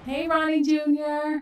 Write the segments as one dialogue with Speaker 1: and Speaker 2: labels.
Speaker 1: Hey, Ronnie Jr.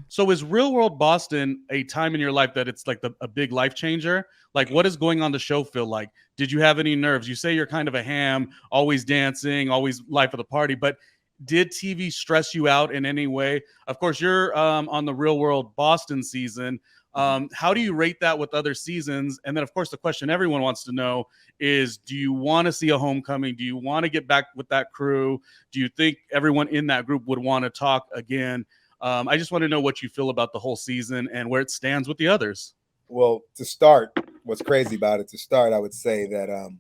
Speaker 2: So is Real World Boston a time in your life that it's like a big life changer? Like, what does going on the show feel like? Did you have any nerves? You say you're kind of a ham, always dancing, always life of the party, but did TV stress you out in any way? Of course, you're on the Real World Boston season. How do you rate that with other seasons? And then, of course, the question everyone wants to know is, do you want to see a homecoming? Do you want to get back with that crew? Do you think everyone in that group would want to talk again? I just want to know what you feel about the whole season and where it stands with the others.
Speaker 3: Well, to start, what's crazy about it, to start, I would say that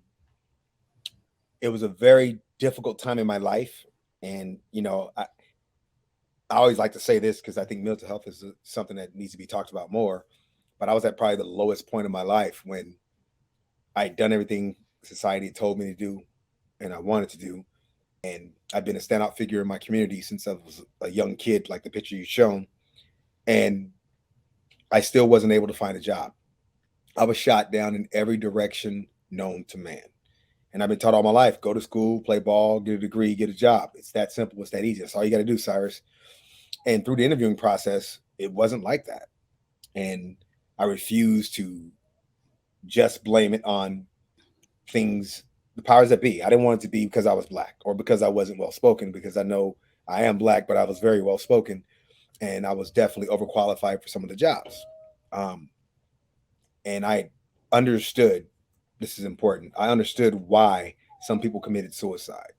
Speaker 3: it was a very difficult time in my life. And, I always like to say this because I think mental health is something that needs to be talked about more. But I was at probably the lowest point of my life when I had done everything society told me to do and I wanted to do. And I've been a standout figure in my community since I was a young kid, like the picture you've shown. And I still wasn't able to find a job. I was shot down in every direction known to man. And I've been taught all my life, go to school, play ball, get a degree, get a job. It's that simple. It's that easy. That's all you got to do, Cyrus. And through the interviewing process, it wasn't like that. And I refused to just blame it on things, the powers that be. I didn't want it to be because I was black or because I wasn't well spoken, because I know I am black, but I was very well spoken and I was definitely overqualified for some of the jobs. Um, and I understood, this is important, I understood why some people committed suicide.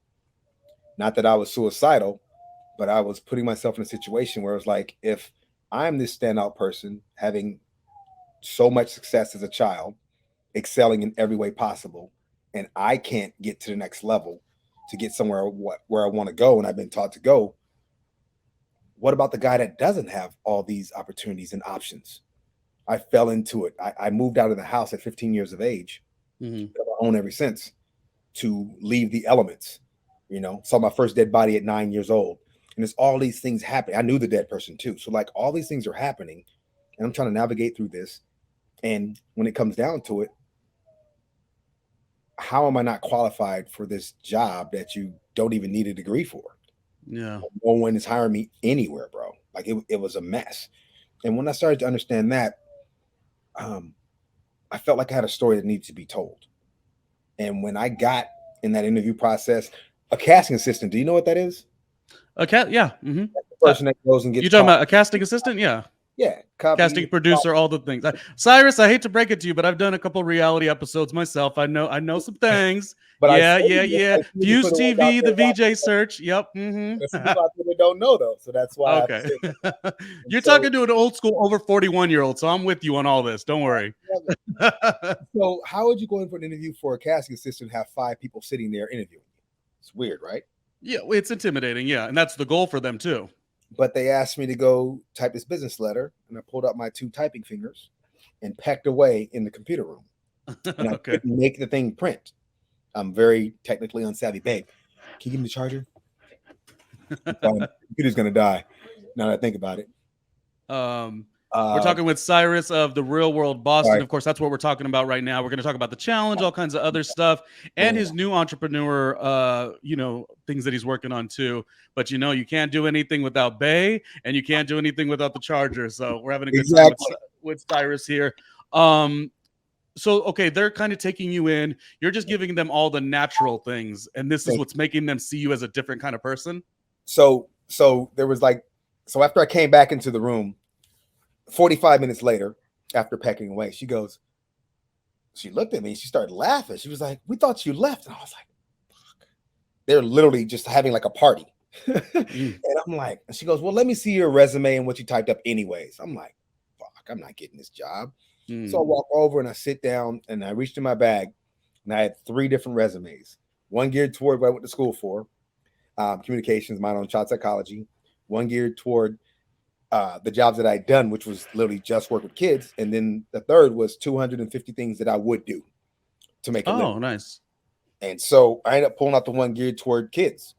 Speaker 3: Not that I was suicidal, but I was putting myself in a situation where it was like, if I'm this standout person having so much success as a child, excelling in every way possible, and I can't get to the next level to get somewhere where I want to go and I've been taught to go, what about the guy that doesn't have all these opportunities and options? I fell into it. I moved out of the house at 15 years of age.
Speaker 2: Mm-hmm.
Speaker 3: I've owned ever since, to leave the elements. Saw my first dead body at 9 years old. And it's all these things happening. I knew the dead person too. So like all these things are happening and I'm trying to navigate through this. And when it comes down to it, how am I not qualified for this job that you don't even need a degree for?
Speaker 2: Yeah.
Speaker 3: No one is hiring me anywhere, bro. Like it was a mess. And when I started to understand that, um, I felt like I had a story that needed to be told. And when I got in that interview process, a casting assistant, do you know what that is?
Speaker 2: A cat. Yeah. Mm-hmm.
Speaker 3: The person that goes and
Speaker 2: You
Speaker 3: gets
Speaker 2: talking
Speaker 3: caught.
Speaker 2: about a casting assistant? Yeah.
Speaker 3: Yeah, copy.
Speaker 2: Casting producer, all the things. Cyrus, I hate to break it to you, but I've done a couple reality episodes myself. I know some things.
Speaker 3: But
Speaker 2: Yeah, yeah, yeah.
Speaker 3: I see you
Speaker 2: Fuse
Speaker 3: for the ones out
Speaker 2: TV,
Speaker 3: there
Speaker 2: the
Speaker 3: watching.
Speaker 2: VJ search. Yep.
Speaker 3: There's some
Speaker 2: Mm-hmm.
Speaker 3: people out there that don't know though, so that's why I have to
Speaker 2: Okay.
Speaker 3: say that. And
Speaker 2: You're
Speaker 3: so,
Speaker 2: talking to an old school over 41-year-old, so I'm with you on all this. Don't worry.
Speaker 3: so how would you go in for an interview for a casting assistant and have five people sitting there interviewing you? It's weird, right?
Speaker 2: Yeah, it's intimidating. Yeah, and that's the goal for them too.
Speaker 3: But they asked me to go type this business letter, and I pulled out my two typing fingers and pecked away in the computer room. And I
Speaker 2: Okay.
Speaker 3: couldn't make the thing print. I'm very technically unsavvy. Babe, can you give me the charger? The computer's gonna die. Now that I think about it.
Speaker 2: Um, we're
Speaker 3: Uh,
Speaker 2: talking with Syrus of the Real World
Speaker 3: all
Speaker 2: Boston.
Speaker 3: right.
Speaker 2: Of course, that's what we're talking about right now. We're going to talk about the challenge, all kinds of other stuff, and
Speaker 3: Yeah.
Speaker 2: his new entrepreneur, things that he's working on too. But you can't do anything without Bay, and you can't do anything without the Charger. So we're having a good time with
Speaker 3: Exactly.
Speaker 2: with Cyrus here. Um, so okay, they're kind of taking you in. You're just giving them all the natural things, and this is what's making them see you as a different kind of person.
Speaker 3: So there was like, so after I came back into the room, 45 minutes later, after pecking away, she looked at me, she started laughing. She was like, "We thought you left." And I was like, "Fuck." They're literally just having like a party.
Speaker 2: Mm.
Speaker 3: And I'm like, and she goes, "Well, let me see your resume and what you typed up anyways." I'm like, "Fuck, I'm not getting this job." So I
Speaker 2: Mm.
Speaker 3: walk over and I sit down and I reached in my bag and I had three different resumes. One geared toward what I went to school for, communications, minor in child psychology. One geared toward the jobs that I'd done, which was literally just work with kids. And then the third was 250 things that I would do to make a living.
Speaker 2: Oh, nice.
Speaker 3: And so I ended up pulling out the one geared toward kids.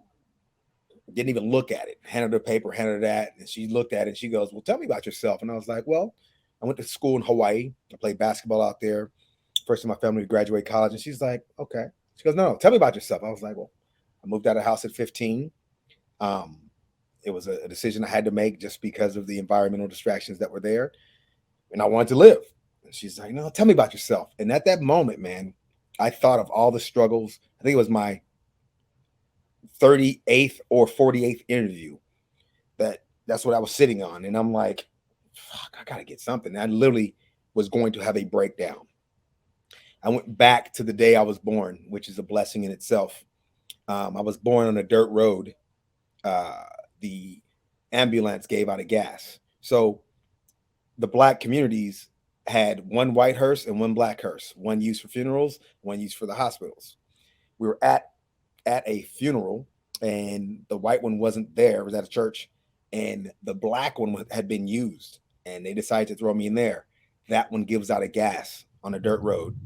Speaker 3: Didn't even look at it. Handed her paper, handed her that. And she looked at it and she goes, "Well, tell me about yourself." And I was like, "Well, I went to school in Hawaii. I played basketball out there. First in my family to graduate college." And she's like, "Okay." She goes, "No, no, tell me about yourself." I was like, "Well, I moved out of the house at 15. Um, It was a decision I had to make just because of the environmental distractions that were there, and I wanted to live. And she's like, "No, tell me about yourself." And at that moment, man, I thought of all the struggles. I think it was my 38th or 48th interview that's what I was sitting on, and I'm like, "Fuck, I gotta get something." And I literally was going to have a breakdown. I went back to the day I was born, which is a blessing in itself. I was born on a dirt road. The ambulance gave out of gas. So the black communities had one white hearse and one black hearse, one used for funerals, one used for the hospitals. We were at a funeral, and the white one wasn't there. It was at a church, and the black one had been used, and they decided to throw me in there. That one gives out of gas on a dirt road.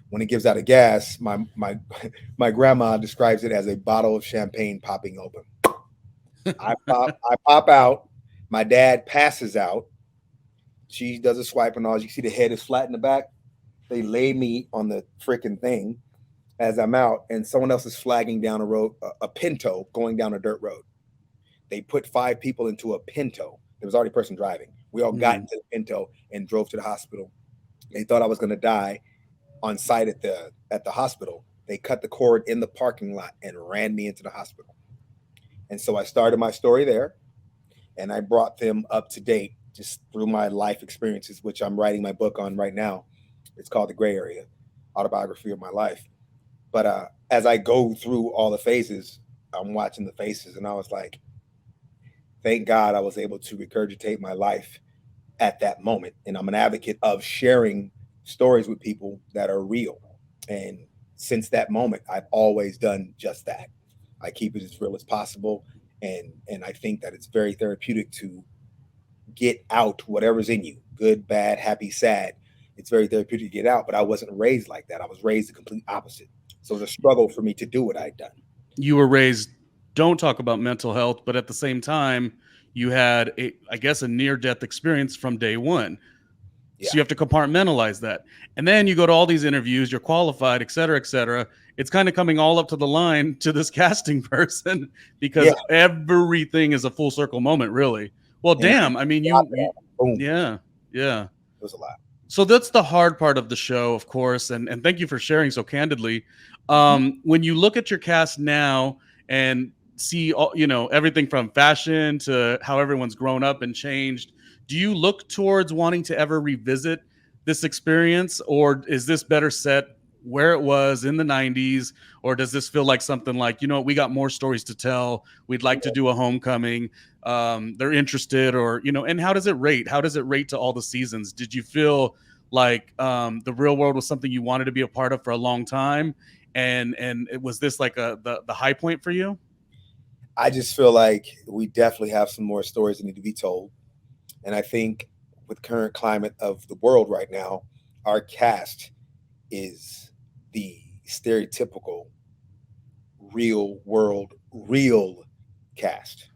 Speaker 3: When it gives out of gas, my grandma describes it as a bottle of champagne popping open. I pop out. My dad passes out. She does a swipe and all. You see the head is flat in the back. They lay me on the freaking thing as I'm out, and someone else is flagging down a road, a Pinto going down a dirt road. They put 5 people into a Pinto. There was already a person driving. We all got into the Pinto and drove to the hospital. They thought I was going to die on site at the hospital. They cut the cord in the parking lot and ran me into the hospital. And so I started my story there, and I brought them up to date just through my life experiences, which I'm writing my book on right now. It's called The Gray Area, Autobiography of My Life. But as I go through all the phases, I'm watching the faces, and I was like, thank God I was able to regurgitate my life at that moment. And I'm an advocate of sharing stories with people that are real. And since that moment, I've always done just that. I keep it as real as possible. And I think that it's very therapeutic to get out whatever's in you, good, bad, happy, sad. It's very therapeutic to get out, but I wasn't raised like that. I was raised the complete opposite. So it was a struggle for me to do what I'd done.
Speaker 2: You were raised, don't talk about mental health, but at the same time, you had I guess a near-death experience from day one.
Speaker 3: Yeah.
Speaker 2: So you have to compartmentalize that. And then you go to all these interviews, you're qualified, et cetera, et cetera. It's kind of coming all up to the line to this casting person because everything is a full circle moment, really. Well, damn. I mean, yeah.
Speaker 3: It was a lot.
Speaker 2: So that's the hard part of the show, of course. And thank you for sharing so candidly. When you look at your cast now and see, all, everything from fashion to how everyone's grown up and changed, do you look towards wanting to ever revisit this experience, or is this better set where it was in the 90s, or does this feel like something like, we got more stories to tell, we'd like to do a homecoming, they're interested, or and how does it rate to all the seasons? Did you feel like the real world was something you wanted to be a part of for a long time, and was this like the high point for you?
Speaker 3: I just feel like we definitely have some more stories that need to be told. And I think with current climate of the world right now, our cast is the stereotypical real world, real cast.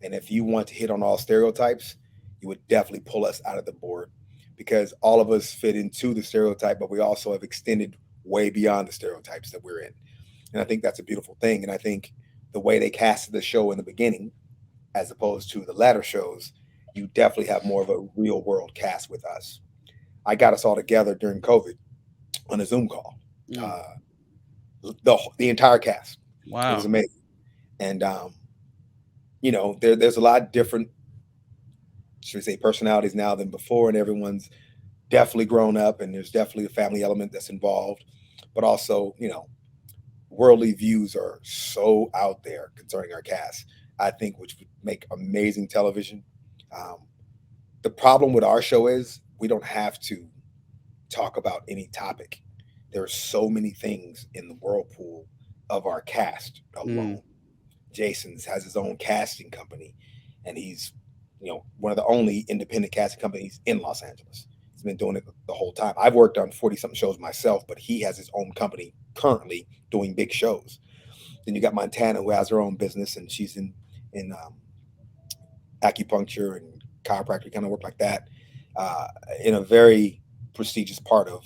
Speaker 3: And if you want to hit on all stereotypes, you would definitely pull us out of the board because all of us fit into the stereotype, but we also have extended way beyond the stereotypes that we're in. And I think that's a beautiful thing. And I think the way they casted the show in the beginning, as opposed to the latter shows, you definitely have more of a real world cast with us. I got us all together during COVID on a Zoom call. The entire cast.
Speaker 2: Wow.
Speaker 3: It was amazing. And there's a lot different, should we say, personalities now than before, and everyone's definitely grown up, and there's definitely a family element that's involved. But also, worldly views are so out there concerning our cast, I think, which would make amazing television. The problem with our show is we don't have to talk about any topic. There are so many things in the whirlpool of our cast alone. Jason's has his own casting company, and he's one of the only independent casting companies in Los Angeles. He's been doing it the whole time. I've worked on 40-something shows myself, but he has his own company currently doing big shows. Then you got Montana, who has her own business, and she's in acupuncture and chiropractic, kind of work like that, in a very prestigious part of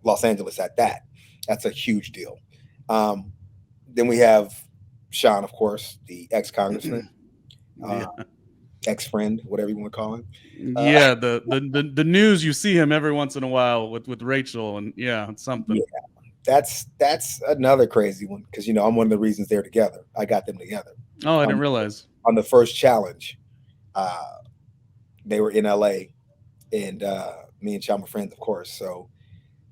Speaker 3: Los Angeles at that. That's a huge deal. Then we have Sean, of course, the ex-congressman.
Speaker 2: Yeah.
Speaker 3: Ex-friend, whatever you want to call him.
Speaker 2: Yeah, the news, you see him every once in a while with Rachel, and yeah, it's something.
Speaker 3: Yeah, that's another crazy one because I'm one of the reasons they're together. I got them together.
Speaker 2: Oh, I didn't realize.
Speaker 3: On the first challenge, they were in LA, and me and Chum were friends, of course. So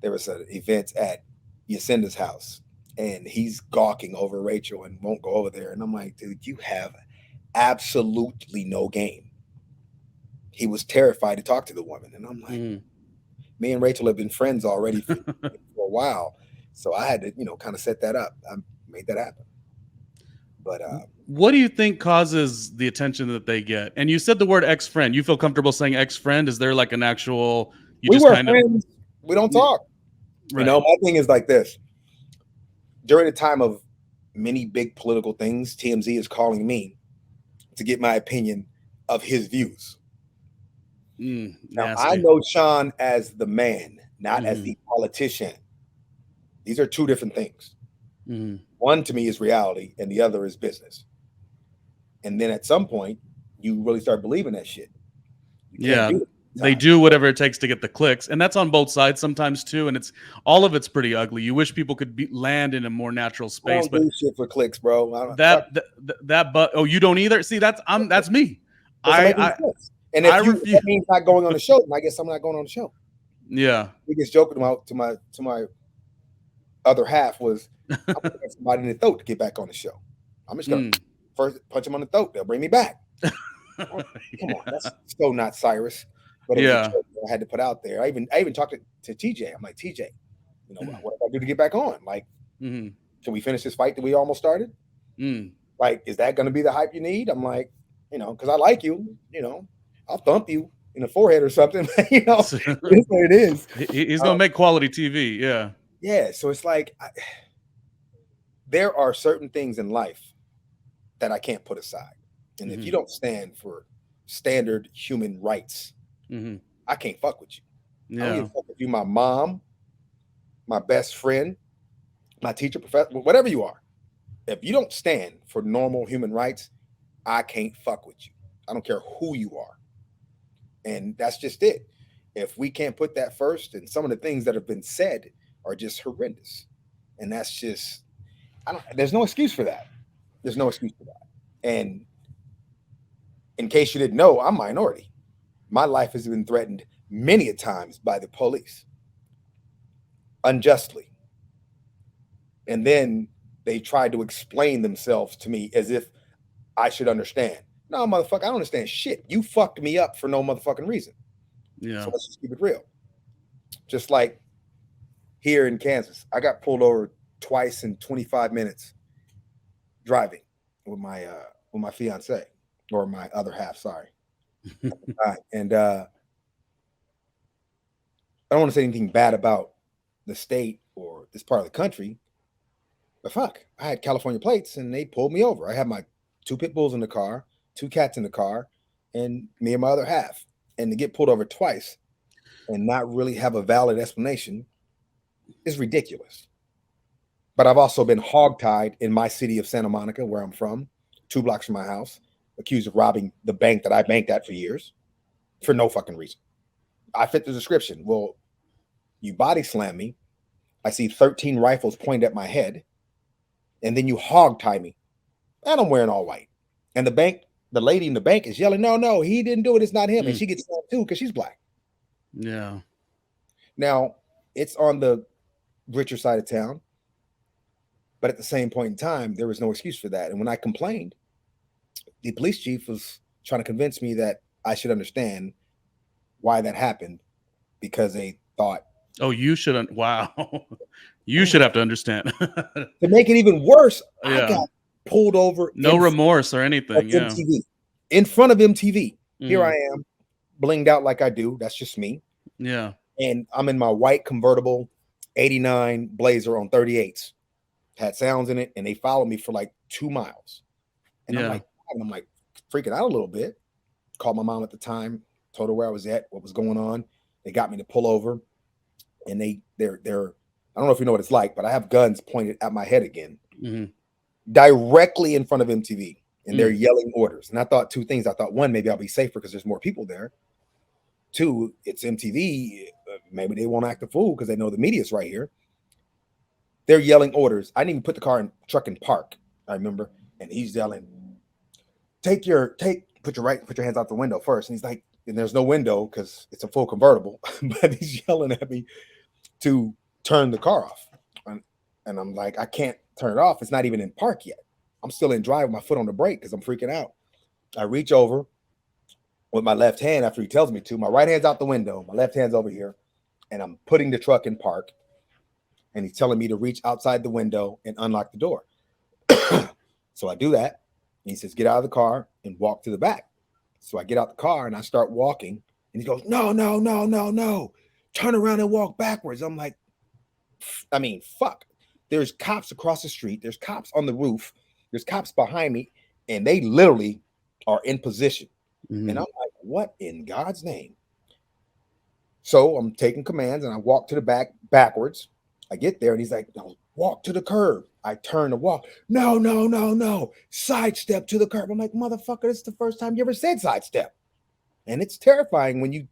Speaker 3: there was an event at Yacinda's house, and he's gawking over Rachel and won't go over there. And I'm like, dude, you have absolutely no game. He was terrified to talk to the woman, and I'm like, me and Rachel have been friends already for a while, so I had to, kind of set that up. I made that happen. But
Speaker 2: what do you think causes the attention that they get? And you said the word ex-friend. You feel comfortable saying ex-friend? Is there like an actual?
Speaker 3: We were friends. We don't talk.
Speaker 2: Right.
Speaker 3: My thing is like this. During the time of many big political things, TMZ is calling me to get my opinion of his views. Now, I know Sean as the man, not as the politician. These are two different things. One to me is reality, and the other is business. And then at some point, you really start believing that shit.
Speaker 2: They do whatever it takes to get the clicks, and that's on both sides sometimes too. And all of it's pretty ugly. You wish people could land in a more natural space,
Speaker 3: but do shit for clicks, bro.
Speaker 2: Oh, you don't either. See, that's me.
Speaker 3: And if that means not going on the show, then I guess I'm not going on the show.
Speaker 2: Yeah.
Speaker 3: Biggest joke to my other half was, I'm gonna get somebody in the throat to get back on the show. I'm just gonna first punch him on the throat. They'll bring me back. Come on, that's so not Syrus. But it was a joke I had to put out there. I even talked to TJ. I'm like, TJ, what do I do to get back on? Like, can we finish this fight that we almost started? Like, is that going to be the hype you need? I'm like, because I like you. I'll thump you in the forehead or something. It's what it is.
Speaker 2: He's gonna make quality TV. Yeah.
Speaker 3: Yeah. So it's like there are certain things in life that I can't put aside, and if you don't stand for standard human rights, I can't fuck with you. I don't even fuck with you, my mom, my best friend, my teacher, professor, whatever you are. If you don't stand for normal human rights, I can't fuck with you. I don't care who you are. And that's just it. If we can't put that first, and some of the things that have been said are just horrendous. And that's just, there's no excuse for that. There's no excuse for that. And in case you didn't know, I'm minority. My life has been threatened many a times by the police unjustly. And then they tried to explain themselves to me as if I should understand. No, motherfucker, I don't understand shit. You fucked me up for no motherfucking reason.
Speaker 2: Yeah.
Speaker 3: So let's just keep it real. Just like here in Kansas, I got pulled over twice in 25 minutes driving with my fiance, or my other half. Sorry. And I don't want to say anything bad about the state or this part of the country, but fuck, I had California plates and they pulled me over. I had my 2 pit bulls in the car, 2 cats in the car, and me and my other half. And to get pulled over twice and not really have a valid explanation is ridiculous. But I've also been hogtied in my city of Santa Monica, where I'm from, 2 blocks from my house, accused of robbing the bank that I banked at for years for no fucking reason. I fit the description. Well, you body slam me. I see 13 rifles pointed at my head, and then you hogtie me. And I'm wearing all white. And the lady in the bank is yelling, no, he didn't do it. It's not him. And she gets slammed too because she's black.
Speaker 2: Yeah.
Speaker 3: Now, it's on the richer side of town. But at the same point in time, there was no excuse for that. And when I complained, the police chief was trying to convince me that I should understand why that happened, because they thought,
Speaker 2: oh, you shouldn't. Wow. You should have to understand.
Speaker 3: To make it even worse, I got pulled over.
Speaker 2: No remorse or anything. Yeah.
Speaker 3: MTV. In front of MTV. Here I am, blinged out like I do. That's just me.
Speaker 2: Yeah.
Speaker 3: And I'm in my white convertible 89 Blazer on 38s. Had sounds in it, and they followed me for like 2 miles. And I'm like freaking out a little bit. Called my mom at the time, told her where I was at, what was going on. They got me to pull over, and they're I don't know if you know what it's like, but I have guns pointed at my head again, directly in front of MTV. and they're yelling orders. And I thought two things. I thought, one, maybe I'll be safer because there's more people there. Two, it's MTV. Maybe they won't act a fool because they know the media's right here. They're yelling orders. I didn't even put the truck in park. I remember, and he's yelling, put your hands out the window first. And he's like, and there's no window because it's a full convertible, but he's yelling at me to turn the car off. And I'm like, I can't turn it off. It's not even in park yet. I'm still in drive with my foot on the brake because I'm freaking out. I reach over with my left hand after he tells me to. My right hand's out the window. My left hand's over here. And I'm putting the truck in park. And he's telling me to reach outside the window and unlock the door. So I do that. And he says, get out of the car and walk to the back. So I get out the car and I start walking. And he goes, no. Turn around and walk backwards. I'm like, I mean, fuck. There's cops across the street. There's cops on the roof. There's cops behind me. And they literally are in position. And I'm like, what in God's name? So I'm taking commands and I walk to the back backwards. I get there and he's like, no, walk to the curb. I turn to walk. No. Sidestep to the curb. I'm like, motherfucker, this is the first time you ever said sidestep. And it's terrifying when you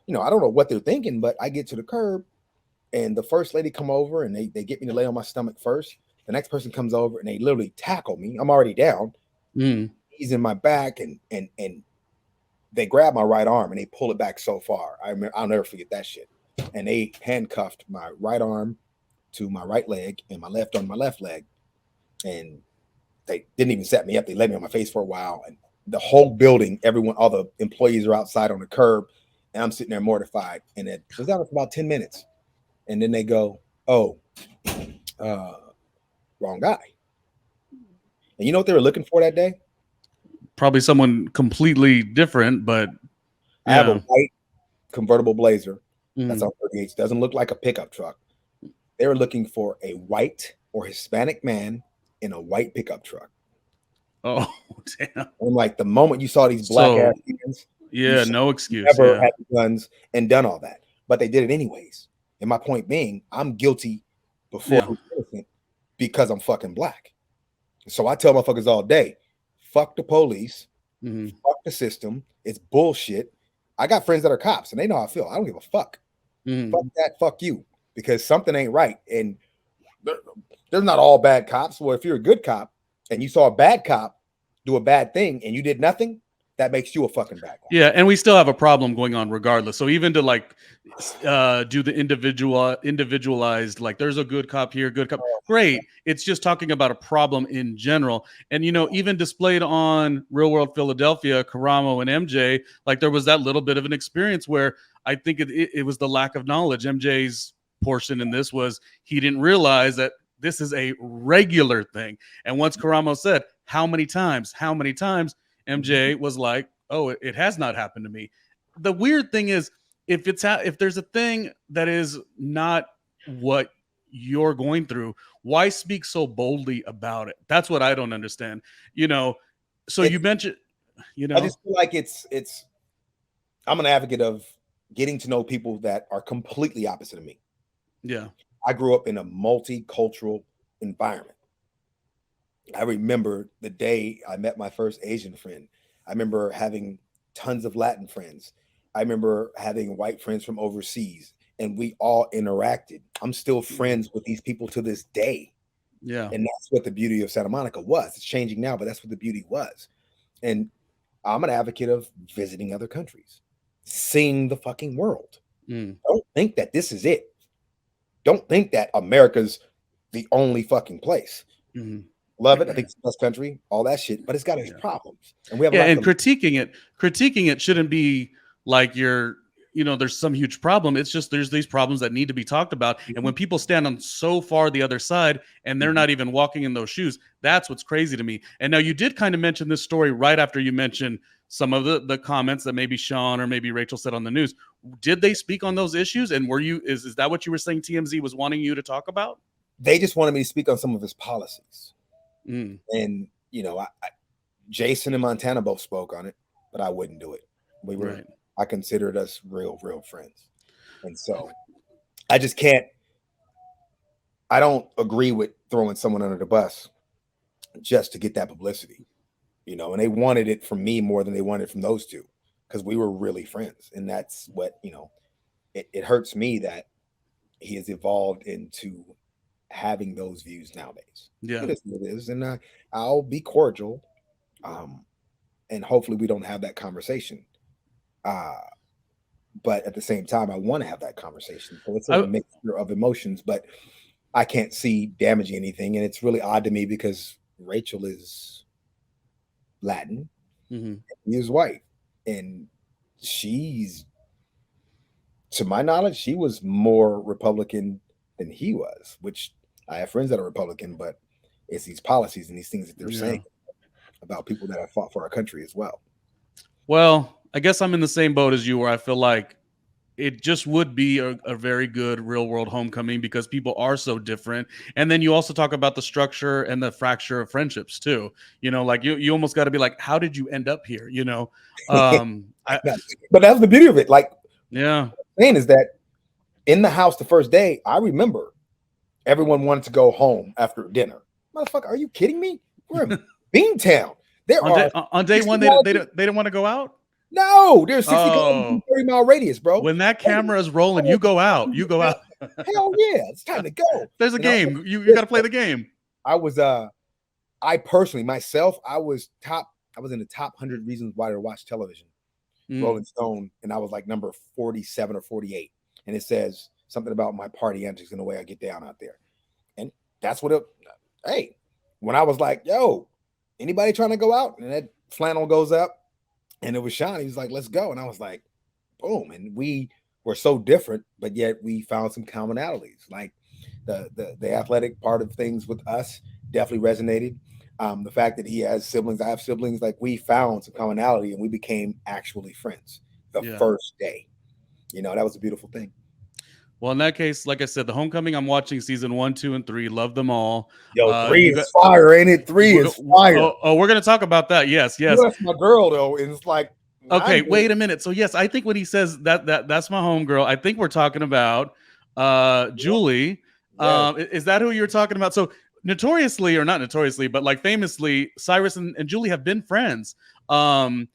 Speaker 3: know, I don't know what they're thinking, but I get to the curb and the first lady come over and they get me to lay on my stomach first. The next person comes over and they literally tackle me. I'm already down. He's in my back and they grab my right arm and they pull it back so far. I'll never forget that shit. And they handcuffed my right arm to my right leg and my left on my left leg. And they didn't even set me up. They laid me on my face for a while. And the whole building, all the employees are outside on the curb. And I'm sitting there mortified. And it was out for about 10 minutes. And then they go, wrong guy. And you know what they were looking for that day?
Speaker 2: Probably someone completely different, but
Speaker 3: I have a white convertible Blazer. That's on 38. Doesn't look like a pickup truck. They were looking for a white or Hispanic man in a white pickup truck.
Speaker 2: Oh, damn.
Speaker 3: And like the moment you saw these black ass hands,
Speaker 2: no excuse.
Speaker 3: Never had guns and done all that. But they did it anyways. And my point being, I'm guilty before innocent because I'm fucking black. So I tell motherfuckers all day, fuck the police, fuck the system. It's bullshit. I got friends that are cops and they know how I feel. I don't give a fuck. Fuck that, fuck you. Because something ain't right. And they're not all bad cops. Well, if you're a good cop and you saw a bad cop do a bad thing and you did nothing, that makes you a fucking bad guy.
Speaker 2: Yeah, and we still have a problem going on regardless. So even to like do the individualized, like there's a good cop here, good cop, great. It's just talking about a problem in general. And you know, even displayed on Real World Philadelphia, Karamo and MJ, like there was that little bit of an experience where I think it was the lack of knowledge. MJ's portion in this was he didn't realize that this is a regular thing. And once Karamo said, how many times? MJ was like, oh, it has not happened to me. The weird thing is, if there's a thing that is not what you're going through, why speak so boldly about it? That's what I don't understand. You know, so you mentioned, you know,
Speaker 3: I just feel like it's I'm an advocate of getting to know people that are completely opposite of me.
Speaker 2: Yeah.
Speaker 3: I grew up in a multicultural environment. I remember the day I met my first Asian friend. I remember having tons of Latin friends. I remember having white friends from overseas, and we all interacted. I'm still friends with these people to this day.
Speaker 2: Yeah.
Speaker 3: And that's what the beauty of Santa Monica was. It's changing now, but that's what the beauty was. And I'm an advocate of visiting other countries, seeing the fucking world. Don't think that this is it. Don't think that America's the only fucking place. Love it. I think it's the best country, all that shit, but it's got its problems. And we have
Speaker 2: and critiquing it shouldn't be like there's some huge problem. It's just there's these problems that need to be talked about. And when people stand on so far the other side and they're not even walking in those shoes, that's what's crazy to me. And now you did kind of mention this story right after you mentioned some of the comments that maybe Sean or maybe Rachel said on the news. Did they speak on those issues? And is that what you were saying TMZ was wanting you to talk about?
Speaker 3: They just wanted me to speak on some of his policies. And you know, Jason and Montana both spoke on it, but I wouldn't do it. I considered us real friends. And so I just can't, I don't agree with throwing someone under the bus just to get that publicity. and they wanted it from me more than they wanted it from those two because we were really friends. And that's what, it hurts me that he has evolved into having those views nowadays.
Speaker 2: Yeah.
Speaker 3: It is what it is. And I'll be cordial. And hopefully we don't have that conversation. But at the same time, I want to have that conversation. So it's a mixture of emotions, but I can't see damaging anything. And it's really odd to me because Rachel is Latin,
Speaker 2: mm-hmm.
Speaker 3: he is white. And she's, to my knowledge, she was more Republican than he was, which I have friends that are Republican, but it's these policies and these things that they're saying about people that have fought for our country as well.
Speaker 2: Well, I guess I'm in the same boat as you, where I feel like it just would be a very good real world homecoming because people are so different. And then you also talk about the structure and the fracture of friendships too. Like you almost got to be like, how did you end up here?
Speaker 3: But that's the beauty of it. Like,
Speaker 2: yeah,
Speaker 3: what I'm saying is that in the house the first day, I remember everyone wanted to go home after dinner. Motherfucker, are you kidding me? We're in Beantown.
Speaker 2: On day one, they didn't want to go out.
Speaker 3: No, there's 60 30-mile radius, bro.
Speaker 2: When that camera is rolling, you go out. You go out.
Speaker 3: Hell yeah, it's time to go.
Speaker 2: There's a game. You got to play the game.
Speaker 3: I personally myself, I was in the top 100 reasons why to watch television. Rolling Stone, and I was like number 47 or 48, and it says something about my party antics and the way I get down out there, and that's what when I was like, yo, anybody trying to go out, and that flannel goes up. And it was Sean. He was like, let's go. And I was like, boom. And we were so different, but yet we found some commonalities. Like the athletic part of things with us definitely resonated. The fact that he has siblings, I have siblings, like we found some commonality and we became actually friends the first day. That was a beautiful thing.
Speaker 2: Well, in that case, like I said, the Homecoming, I'm watching season 1, 2, and 3. Love them all.
Speaker 3: Yo, 3 is fire, ain't it? 3 is fire.
Speaker 2: Oh, we're gonna talk about that. Yes.
Speaker 3: That's my girl though, and it's like,
Speaker 2: okay, wait a minute. So yes, I think when he says that's my homegirl, I think we're talking about Julie. Yes. Is that who you're talking about? So notoriously, or not notoriously, but like famously, Syrus and Julie have been friends. And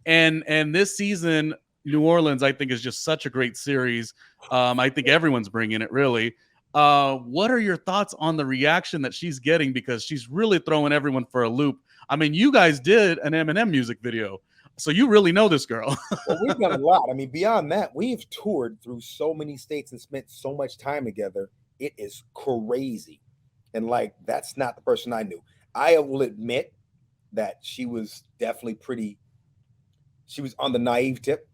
Speaker 2: this season, New Orleans, I think, is just such a great series. I think everyone's bringing it, really. What are your thoughts on the reaction that she's getting? Because she's really throwing everyone for a loop. I mean, you guys did an Eminem music video, so you really know this girl.
Speaker 3: Well, we've done a lot. I mean, beyond that, we've toured through so many states and spent so much time together. It is crazy. And like, that's not the person I knew. I will admit that she was definitely she was on the naive tip.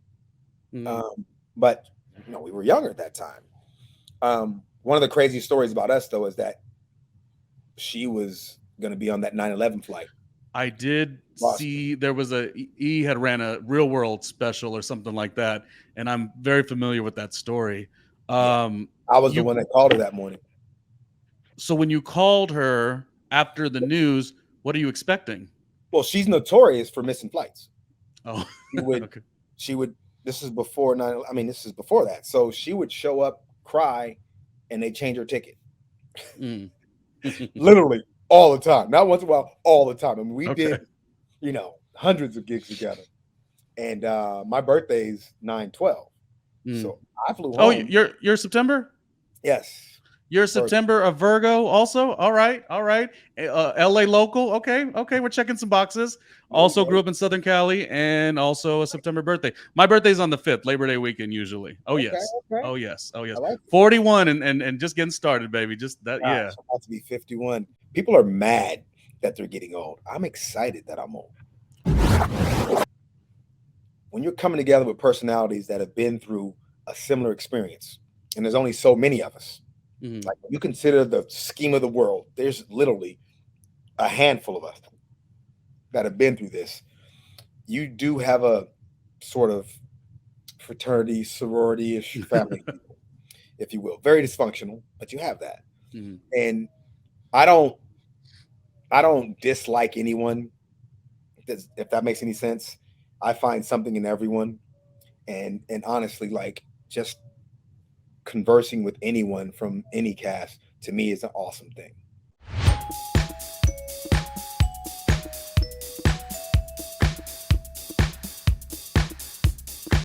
Speaker 3: But we were younger at that time. One of the crazy stories about us though is that she was going to be on that 9/11 flight.
Speaker 2: I did see there was he had ran a Real World special or something like that, and I'm very familiar with that story.
Speaker 3: I was the one that called her that morning.
Speaker 2: So when you called her after the news, what are you expecting?
Speaker 3: Well, she's notorious for missing flights.
Speaker 2: Oh,
Speaker 3: she would. This is before 9. I mean, this is before that. So she would show up, cry, and they change her ticket. Literally all the time. Not once in a while, all the time. I mean, we did, hundreds of gigs together. And my birthday's 9/12. So I flew home.
Speaker 2: Oh, you're September?
Speaker 3: Yes.
Speaker 2: You're September of Virgo also? All right. LA local. Okay. We're checking some boxes. Also grew up in Southern Cali and also a September birthday. My birthday's on the 5th, Labor Day weekend usually. Oh, yes. Okay. Oh, yes. Like 41 and just getting started, baby. Just that, yeah.
Speaker 3: It's about to be 51. People are mad that they're getting old. I'm excited that I'm old. When you're coming together with personalities that have been through a similar experience, and there's only so many of us, like when you consider the scheme of the world, there's literally a handful of us that have been through this. You do have a sort of fraternity, sorority-ish family, if you will. Very dysfunctional, but you have that. And I don't dislike anyone, if that makes any sense. I find something in everyone, and honestly, like, just conversing with anyone from any cast to me is an awesome thing.